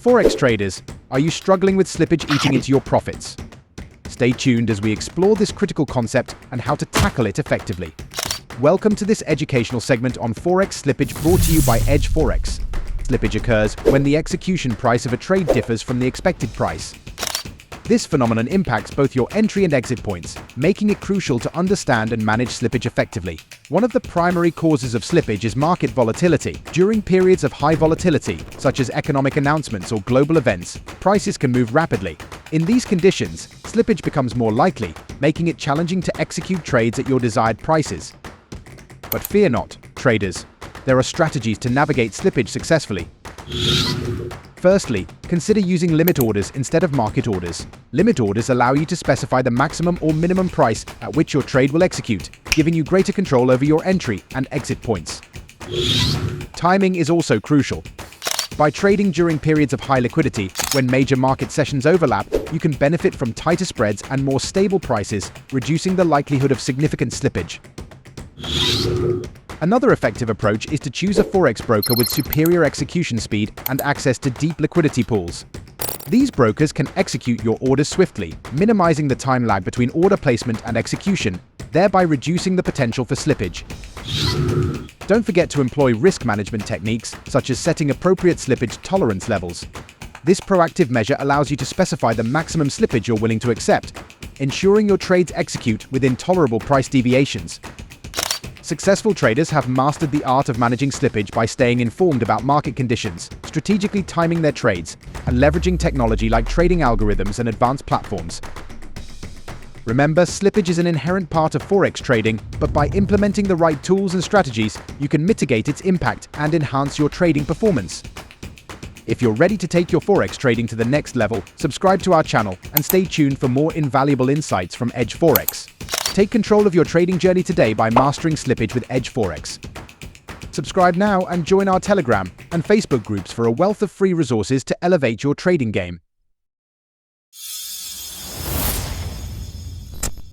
Forex traders, are you struggling with slippage eating into your profits? Stay tuned as we explore this critical concept and how to tackle it effectively. Welcome to this educational segment on Forex Slippage, brought to you by Edge Forex. Slippage occurs when the execution price of a trade differs from the expected price. This phenomenon impacts both your entry and exit points, making it crucial to understand and manage slippage effectively. One of the primary causes of slippage is market volatility. During periods of high volatility, such as economic announcements or global events, prices can move rapidly. In these conditions, slippage becomes more likely, making it challenging to execute trades at your desired prices. But fear not, traders. There are strategies to navigate slippage successfully. Firstly, consider using limit orders instead of market orders. Limit orders allow you to specify the maximum or minimum price at which your trade will execute, giving you greater control over your entry and exit points. Timing is also crucial. By trading during periods of high liquidity, when major market sessions overlap, you can benefit from tighter spreads and more stable prices, reducing the likelihood of significant slippage. Another effective approach is to choose a forex broker with superior execution speed and access to deep liquidity pools. These brokers can execute your orders swiftly, minimizing the time lag between order placement and execution, thereby reducing the potential for slippage. Don't forget to employ risk management techniques, such as setting appropriate slippage tolerance levels. This proactive measure allows you to specify the maximum slippage you're willing to accept, ensuring your trades execute within tolerable price deviations. Successful traders have mastered the art of managing slippage by staying informed about market conditions, strategically timing their trades, and leveraging technology like trading algorithms and advanced platforms. Remember, slippage is an inherent part of forex trading, but by implementing the right tools and strategies, you can mitigate its impact and enhance your trading performance. If you're ready to take your forex trading to the next level, subscribe to our channel and stay tuned for more invaluable insights from Edge Forex. Take control of your trading journey today by mastering slippage with Edge Forex. Subscribe now and join our Telegram and Facebook groups for a wealth of free resources to elevate your trading game.